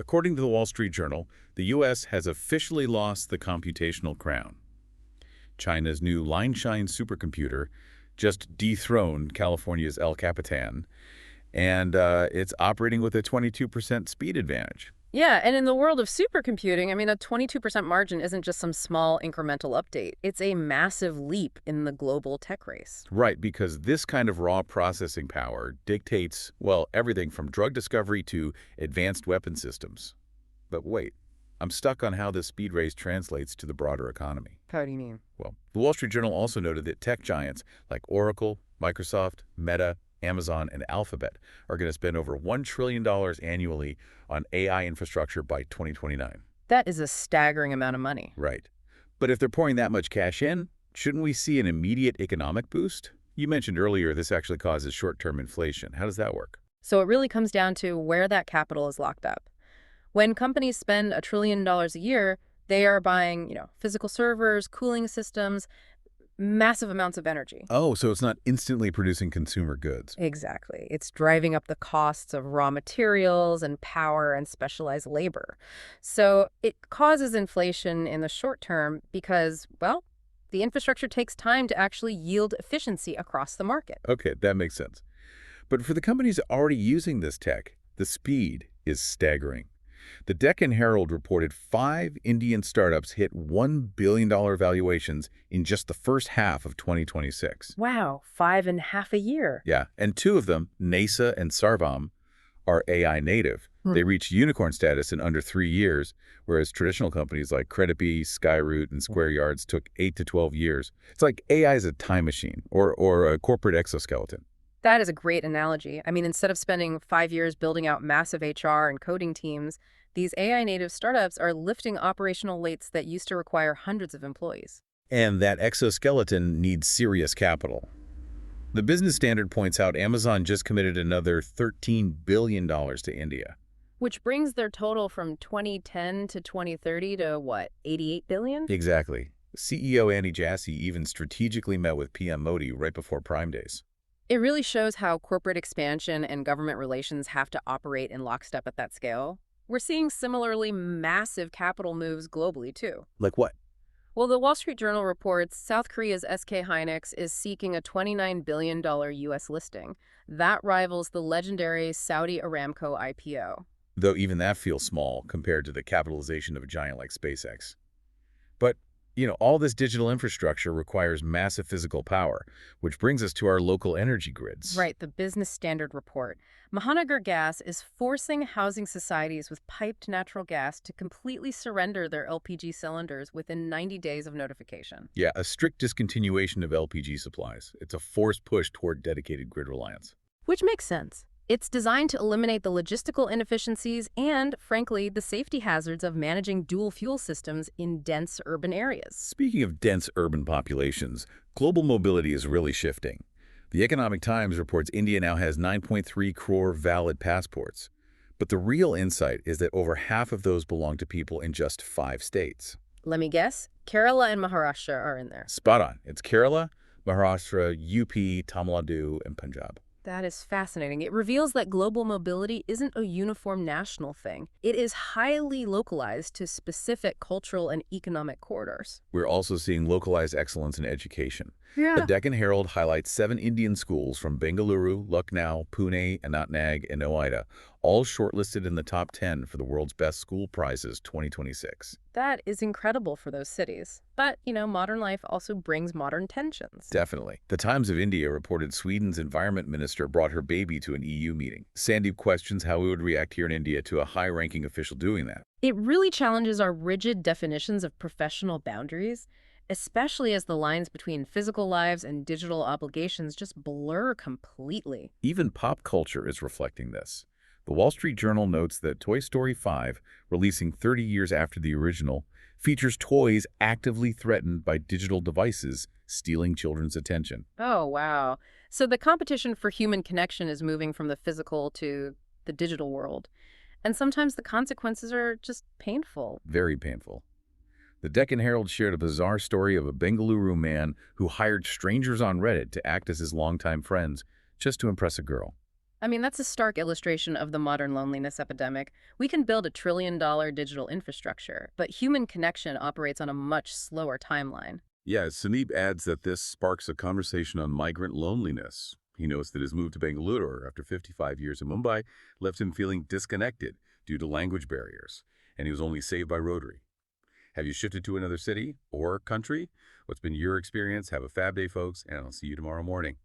According to the Wall Street Journal, the U.S. has officially lost the computational crown. China's new Lineshine supercomputer just dethroned California's El Capitan, and it's operating with a 22% speed advantage. Yeah, and in the world of supercomputing, I mean, a 22% margin isn't just some small incremental update. It's a massive leap in the global tech race. Right, because this kind of raw processing power dictates, well, everything from drug discovery to advanced weapon systems. But wait, I'm stuck on how this speed race translates to the broader economy. How do you mean? Well, the Wall Street Journal also noted that tech giants like Oracle, Microsoft, Meta, Amazon, and Alphabet are going to spend over $1 trillion annually on AI infrastructure by 2029. That is a staggering amount of money. Right. But if they're pouring that much cash in, shouldn't we see an immediate economic boost? You mentioned earlier this actually causes short-term inflation. How does that work? So it really comes down to where that capital is locked up. When companies spend $1 trillion a year, they are buying, physical servers, cooling systems, massive amounts of energy. Oh, so it's not instantly producing consumer goods. Exactly. It's driving up the costs of raw materials and power and specialized labor. So it causes inflation in the short term because, well, the infrastructure takes time to actually yield efficiency across the market. Okay, that makes sense. But for the companies already using this tech, the speed is staggering. The Deccan Herald reported 5 Indian startups hit $1 billion valuations in just the first half of 2026. Wow, 5.5 a year. Yeah, and 2 of them, NASA and Sarvam, are AI native. They reached unicorn status in under 3 years, whereas traditional companies like Creditbee, Skyroot, and Square Yards took 8 to 12 years. It's like AI is a time machine or a corporate exoskeleton. That is a great analogy. I mean, instead of spending 5 years building out massive HR and coding teams, these AI-native startups are lifting operational weights that used to require hundreds of employees. And that exoskeleton needs serious capital. The Business Standard points out Amazon just committed another $13 billion to India. Which brings their total from 2010 to 2030 to, what, 88 billion? Exactly. CEO Andy Jassy even strategically met with PM Modi right before Prime Days. It really shows how corporate expansion and government relations have to operate in lockstep at that scale. We're seeing similarly massive capital moves globally, too. Like what? Well, the Wall Street Journal reports South Korea's SK Hynix is seeking a $29 billion U.S. listing. That rivals the legendary Saudi Aramco IPO. Though even that feels small compared to the capitalization of a giant like SpaceX. But all this digital infrastructure requires massive physical power, which brings us to our local energy grids. Right, the Business Standard report. Mahanagar Gas is forcing housing societies with piped natural gas to completely surrender their LPG cylinders within 90 days of notification. Yeah, a strict discontinuation of LPG supplies. It's a forced push toward dedicated grid reliance. Which makes sense. It's designed to eliminate the logistical inefficiencies and, frankly, the safety hazards of managing dual fuel systems in dense urban areas. Speaking of dense urban populations, global mobility is really shifting. The Economic Times reports India now has 9.3 crore valid passports. But the real insight is that over half of those belong to people in just 5 states. Let me guess, Kerala and Maharashtra are in there. Spot on. It's Kerala, Maharashtra, UP, Tamil Nadu, and Punjab. That is fascinating. It reveals that global mobility isn't a uniform national thing. It is highly localized to specific cultural and economic corridors. We're also seeing localized excellence in education. Yeah. The Deccan Herald highlights 7 Indian schools from Bengaluru, Lucknow, Pune, Anantnag, and Noida, all shortlisted in the top 10 for the World's Best School Prizes 2026. That is incredible for those cities. But, modern life also brings modern tensions. Definitely. The Times of India reported Sweden's environment minister brought her baby to an EU meeting. Sandeep questions how we would react here in India to a high-ranking official doing that. It really challenges our rigid definitions of professional boundaries, especially as the lines between physical lives and digital obligations just blur completely. Even pop culture is reflecting this. The Wall Street Journal notes that Toy Story 5, releasing 30 years after the original, features toys actively threatened by digital devices stealing children's attention. Oh, wow. So the competition for human connection is moving from the physical to the digital world. And sometimes the consequences are just painful. Very painful. The Deccan Herald shared a bizarre story of a Bengaluru man who hired strangers on Reddit to act as his longtime friends just to impress a girl. I mean, that's a stark illustration of the modern loneliness epidemic. We can build a $1 trillion digital infrastructure, but human connection operates on a much slower timeline. Yeah, Suneep adds that this sparks a conversation on migrant loneliness. He notes that his move to Bangalore after 55 years in Mumbai left him feeling disconnected due to language barriers, and he was only saved by Rotary. Have you shifted to another city or country? What's been your experience? Have a fab day, folks, and I'll see you tomorrow morning.